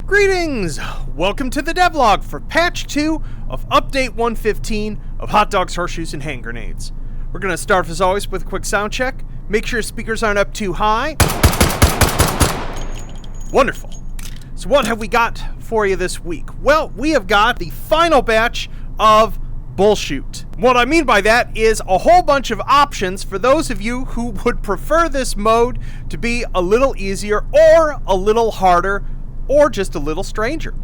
Greetings! Welcome to the devlog for patch 2 of update 115 of hot dogs, horseshoes, and hand grenades. We're going to start as always with a quick sound check. Make sure your speakers aren't up too high. Wonderful. So what have we got for you this week? Well, we have got the final batch of Bullshot. What I mean by that is a whole bunch of options for those of you who would prefer this mode to be a little easier or a little harder or just a little stranger.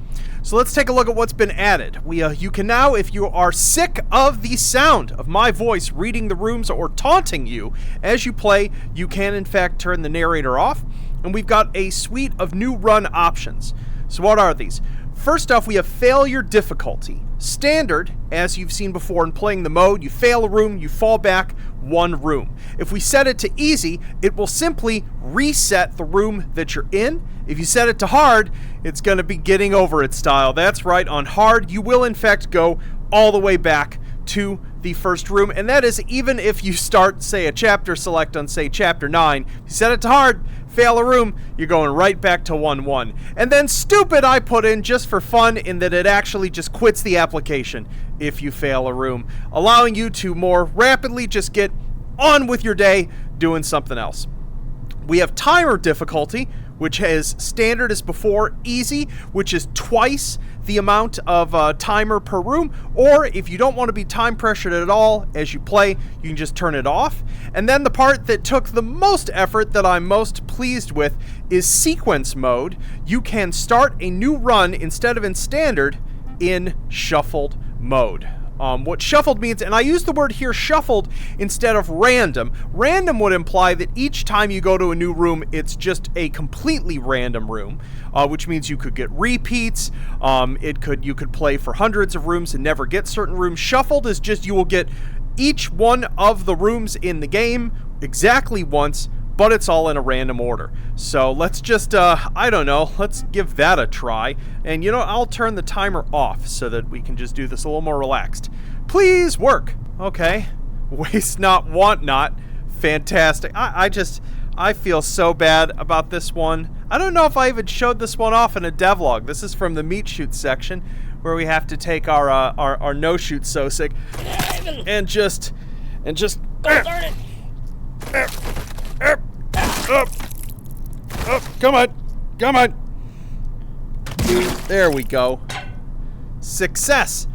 So let's take a look at what's been added. You can now, if you are sick of the sound of my voice reading the rooms or taunting you as you play, you can in fact turn the narrator off. And we've got a suite of new run options. So what are these? First off, we have failure difficulty. Standard, as you've seen before in playing the mode, you fail a room, you fall back one room. If we set it to easy, it will simply reset the room that you're in. If you set it to hard, it's going to be getting over its style. That's right, on hard, you will in fact go all the way back to the first room, and that is even if you start, say, a chapter select on, say, chapter 9. If you set it to hard, fail a room, you're going right back to 1-1. And then stupid I put in just for fun in that it actually just quits the application if you fail a room, allowing you to more rapidly just get on with your day doing something else. We have timer difficulty, which has standard as before, easy, which is twice the amount of timer per room, or if you don't want to be time pressured at all as you play, you can just turn it off. And then the part that took the most effort that I'm most pleased with is sequence mode. You can start a new run instead of in standard in shuffled mode. What shuffled means, and I use the word here shuffled instead of random. Random would imply that each time you go to a new room, it's just a completely random room, which means you could get repeats. You could play for hundreds of rooms and never get certain rooms. Shuffled is just you will get each one of the rooms in the game exactly once, but it's all in a random order. So let's just, I don't know, let's give that a try. And you know, I'll turn the timer off so that we can just do this a little more relaxed. Please work. Okay. Waste not, want not. Fantastic. I feel so bad about this one. I don't know if I even showed this one off in a devlog. This is from the meat shoot section where we have to take our no shoot sosig and just come on. There we go. Success.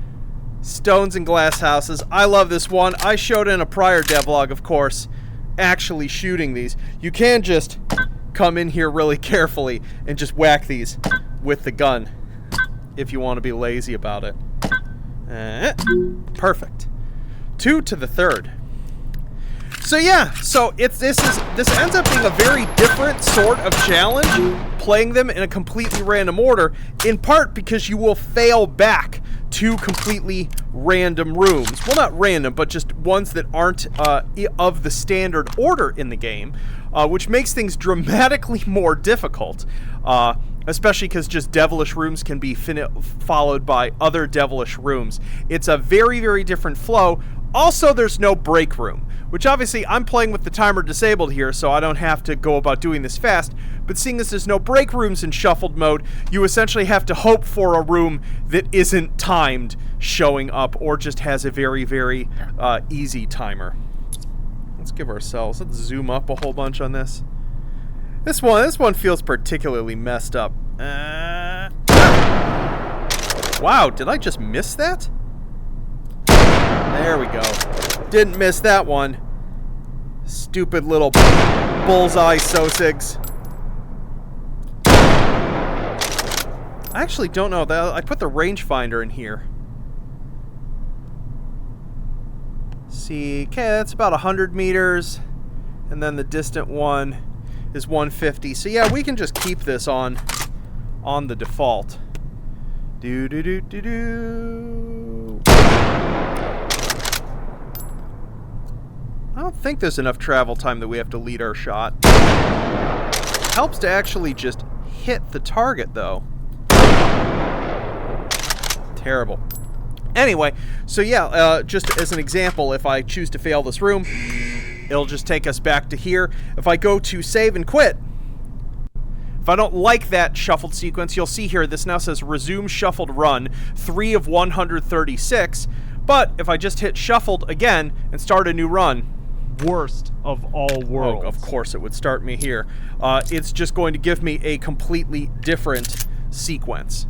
Stones and glass houses. I love this one. I showed in a prior devlog, of course, actually shooting these. You can just come in here really carefully and just whack these with the gun if you want to be lazy about it. Perfect. 2 to the 3rd. So yeah, this ends up being a very different sort of challenge, playing them in a completely random order, in part because you will fail back to completely random rooms. Well, not random, but just ones that aren't of the standard order in the game, which makes things dramatically more difficult, especially because just devilish rooms can be followed by other devilish rooms. It's a very, very different flow. Also, there's no break room, which obviously I'm playing with the timer disabled here, so I don't have to go about doing this fast, but seeing as there's no break rooms in shuffled mode, you essentially have to hope for a room that isn't timed showing up or just has a very, very easy timer. Let's let's zoom up a whole bunch on this. This one feels particularly messed up. Wow, did I just miss that? There we go. Didn't miss that one. Stupid little bullseye sosigs. I actually don't know. I put the rangefinder in here. See, okay, that's about 100 meters. And then the distant one is 150. So yeah, we can just keep this on the default. Do. I don't think there's enough travel time that we have to lead our shot. Helps to actually just hit the target, though. Terrible. Anyway, so yeah, just as an example, if I choose to fail this room, it'll just take us back to here. If I go to save and quit, If I don't like that shuffled sequence, you'll see here this now says resume shuffled run, 3 of 136. But if I just hit shuffled again and start a new run, worst of all worlds. Oh, of course it would start me here. It's just going to give me a completely different sequence.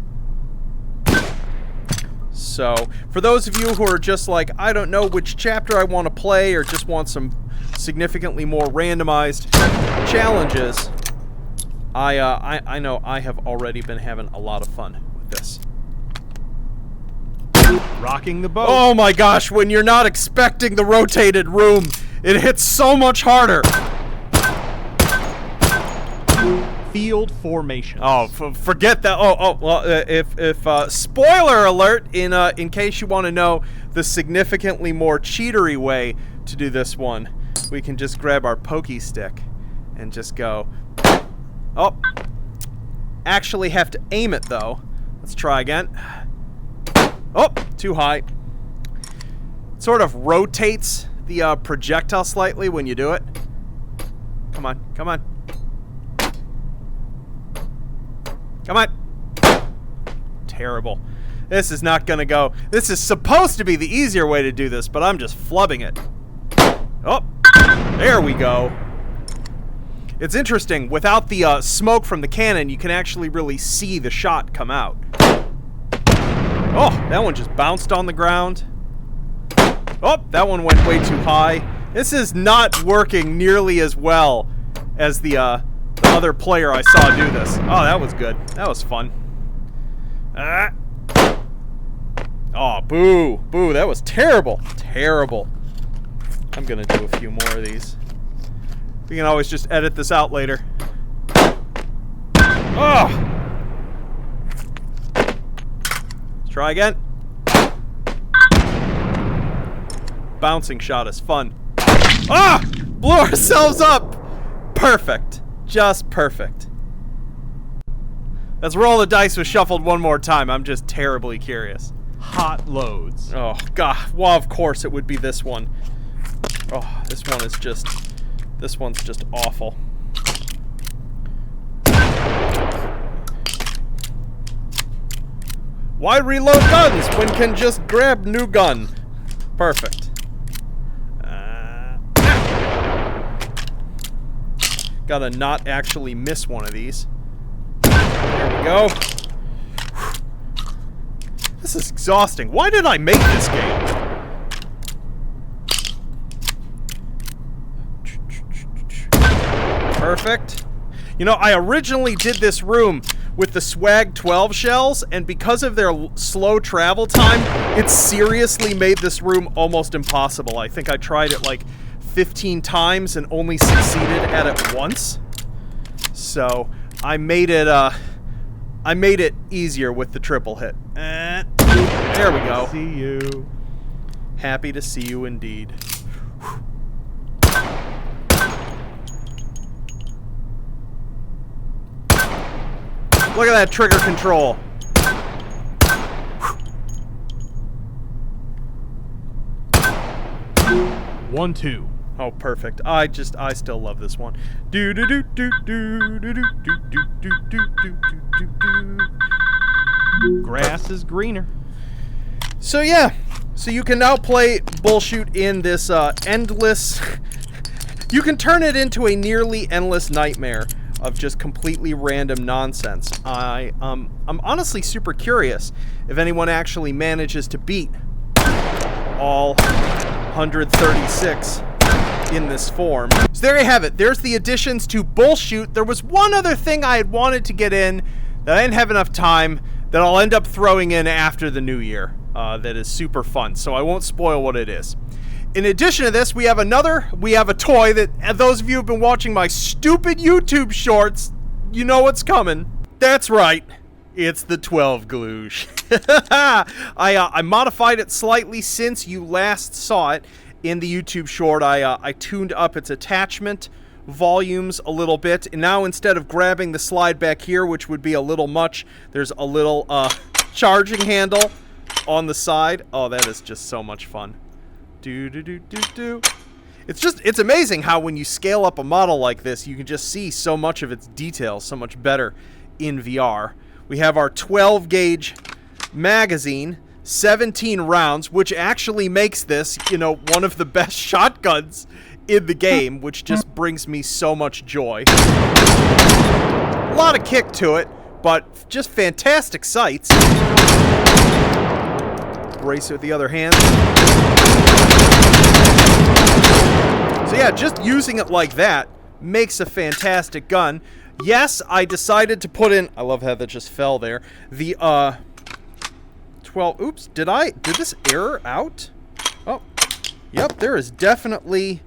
So, for those of you who are just like, I don't know which chapter I want to play or just want some significantly more randomized challenges, I know I have already been having a lot of fun with this. Rocking the boat. Oh my gosh, when you're not expecting the rotated room, it hits so much harder. Field formation. Oh, forget that. Well, if spoiler alert, in case you want to know the significantly more cheatery way to do this one, we can just grab our pokey stick and just go. Oh, actually have to aim it though. Let's try again. Oh, too high. Sort of rotates the projectile slightly when you do it. Come on, come on. Come on. Terrible. This is not gonna go. This is supposed to be the easier way to do this, but I'm just flubbing it. Oh, there we go. It's interesting. Without the smoke from the cannon, you can actually really see the shot come out. Oh, that one just bounced on the ground. Oh, that one went way too high. This is not working nearly as well as the other player I saw do this. Oh, that was good. That was fun. Oh, boo. Boo, that was terrible. Terrible. I'm gonna do a few more of these. We can always just edit this out later. Oh! Let's try again. Bouncing shot is fun. Ah! Blew ourselves up! Perfect. Just perfect. Let's roll the dice with shuffled one more time. I'm just terribly curious. Hot loads. Oh, God. Well, of course it would be this one. Oh, this one is just... This one's just awful. Why reload guns when can just grab new gun? Perfect. Gotta not actually miss one of these. There we go. This is exhausting. Why did I make this game? Perfect. You know, I originally did this room with the Swag 12 shells, and because of their slow travel time, it seriously made this room almost impossible. I think I tried it like 15 times and only succeeded at it once. So I made it easier with the triple hit. There we go. See you. Happy to see you indeed. Look at that trigger control. 1-2. Oh, perfect. I still love this one. Do do do do do do do do do do do do do. Grass is greener. So yeah, so you can now play Bullshot in this endless. You can turn it into a nearly endless nightmare of just completely random nonsense. I'm honestly super curious if anyone actually manages to beat all 136 in this form. So there you have it. There's the additions to Bullshot. There was one other thing I had wanted to get in that I didn't have enough time that I'll end up throwing in after the new year. That is super fun, so I won't spoil what it is. In addition to this, we have a toy that those of you who have been watching my stupid YouTube shorts, you know what's coming. That's right. It's the 12 GLOUGE. I modified it slightly since you last saw it in the YouTube short. I tuned up its attachment volumes a little bit, and now instead of grabbing the slide back here, which would be a little much, there's a little charging handle on the side. Oh, that is just so much fun. Do do do do do. It's amazing how when you scale up a model like this, you can just see so much of its details so much better in VR. We have our 12 gauge magazine, 17 rounds, which actually makes this, one of the best shotguns in the game, which just brings me so much joy. A lot of kick to it, but just fantastic sights. Brace it with the other hand. So yeah, just using it like that makes a fantastic gun. Yes, I decided to put in, I love how that just fell there, the 12, oops, did this error out? Oh, yep, there is definitely,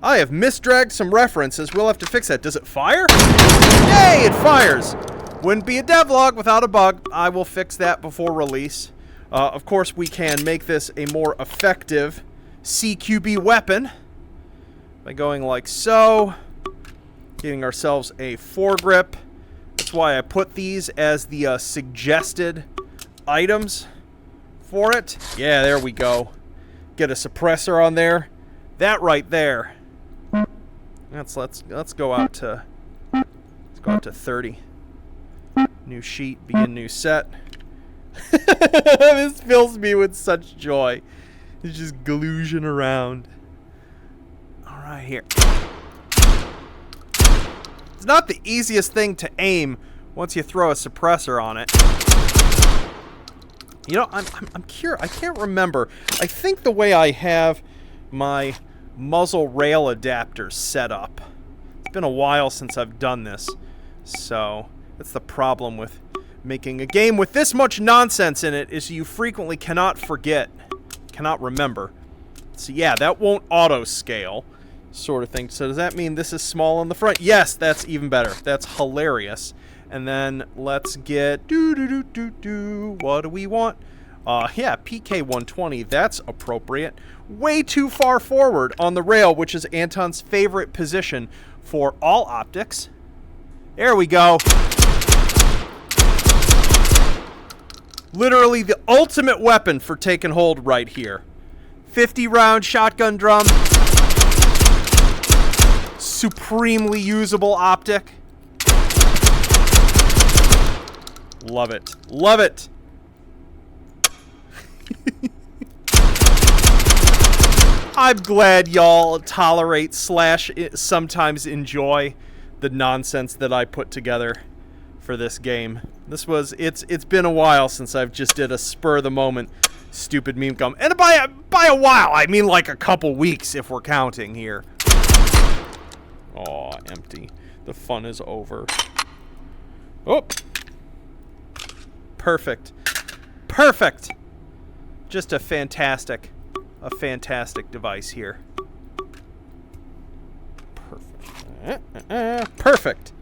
I have misdragged some references. We'll have to fix that. Does it fire? Yay, it fires! Wouldn't be a devlog without a bug. I will fix that before release. Of course, we can make this a more effective CQB weapon by going like so, giving ourselves a foregrip. That's why I put these as the suggested items for it. Yeah, there we go. Get a suppressor on there. That right there. Let's go out to 30. New sheet, begin new set. This fills me with such joy. It's just glouging around. All right, here. It's not the easiest thing to aim once you throw a suppressor on it. I'm curious. I can't remember. I think the way I have my muzzle rail adapter set up. It's been a while since I've done this, so that's the problem with making a game with this much nonsense in it, is you frequently cannot forget, cannot remember. So yeah, that won't auto-scale, sort of thing. So does that mean this is small on the front? Yes, that's even better. That's hilarious. And then let's get, what do we want? Yeah, PK 120, that's appropriate. Way too far forward on the rail, which is Anton's favorite position for all optics. There we go. Literally the ultimate weapon for taking hold right here. 50 round shotgun drum. Supremely usable optic. Love it. Love it. I'm glad y'all tolerate / sometimes enjoy the nonsense that I put together for this game. It's been a while since I've just did a spur of the moment stupid meme gum. And by a while, I mean like a couple weeks if we're counting here. Aw, empty. The fun is over. Oh. Perfect. Perfect. Just a fantastic device here. Perfect. Perfect.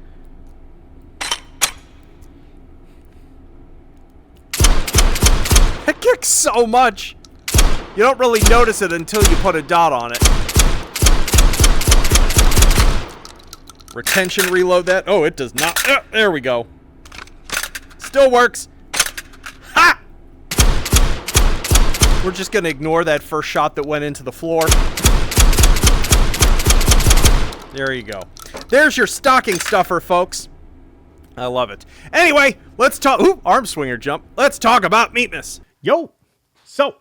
It kicks so much. You don't really notice it until you put a dot on it. Retention reload that. Oh, it does not. There we go. Still works. Ha! We're just going to ignore that first shot that went into the floor. There you go. There's your stocking stuffer, folks. I love it. Anyway, let's talk. Ooh, arm swinger jump. Let's talk about Meatmas. Yo! So,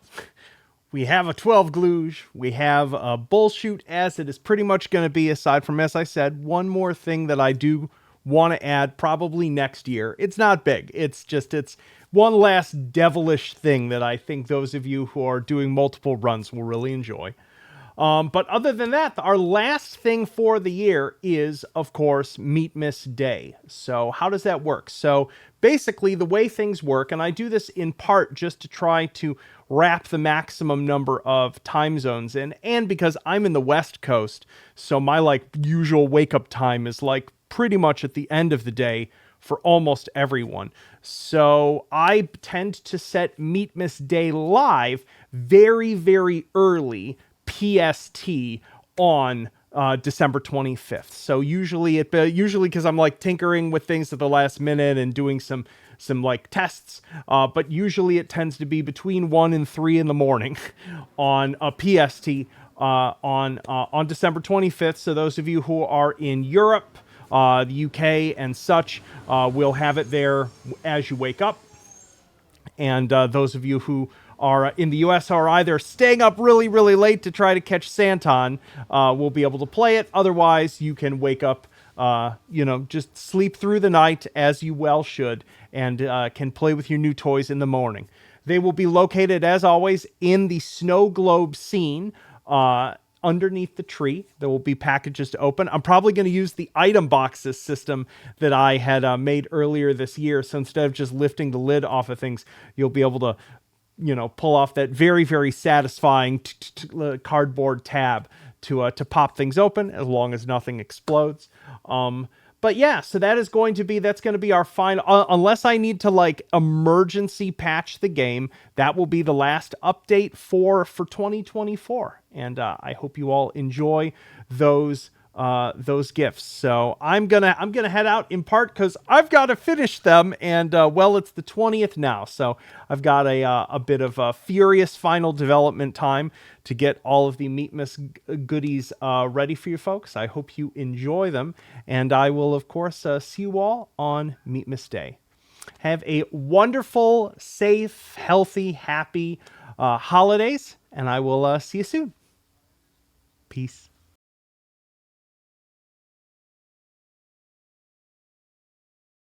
we have a 12 GLOUGE. We have a Bullshot, as it is pretty much going to be, aside from, as I said, one more thing that I do want to add probably next year. It's not big. It's one last devilish thing that I think those of you who are doing multiple runs will really enjoy. But other than that, our last thing for the year is, of course, Meatmas Day. So how does that work? So basically the way things work, and I do this in part just to try to wrap the maximum number of time zones in, and because I'm in the West Coast, so my usual wake up time is pretty much at the end of the day for almost everyone. So I tend to set Meatmas Day live very, very early PST on December 25th. So usually because I'm tinkering with things at the last minute and doing some tests, but usually it tends to be between 1 and 3 in the morning on a PST on December 25th. So those of you who are in Europe, the UK, and such, will have it there as you wake up. And those of you who are in the US are either staying up really, really late to try to catch Santon, will be able to play it. Otherwise, you can wake up, just sleep through the night as you well should, and can play with your new toys in the morning. They will be located, as always, in the snow globe scene, underneath the tree. There will be packages to open. I'm probably going to use the item boxes system that I had made earlier this year. So instead of just lifting the lid off of things, you'll be able to, pull off that very, very satisfying cardboard tab to pop things open, as long as nothing explodes. But yeah, so that's going to be our final, unless I need to emergency patch the game, that will be the last update for 2024. And I hope you all enjoy those gifts. So I'm gonna head out, in part because I've got to finish them, and it's the 20th now, so I've got a bit of a furious final development time to get all of the Meatmas goodies ready for you folks. I hope you enjoy them, and I will of course see you all on Meatmas Day. Have a wonderful, safe, healthy, happy holidays, and I will see you soon. Peace.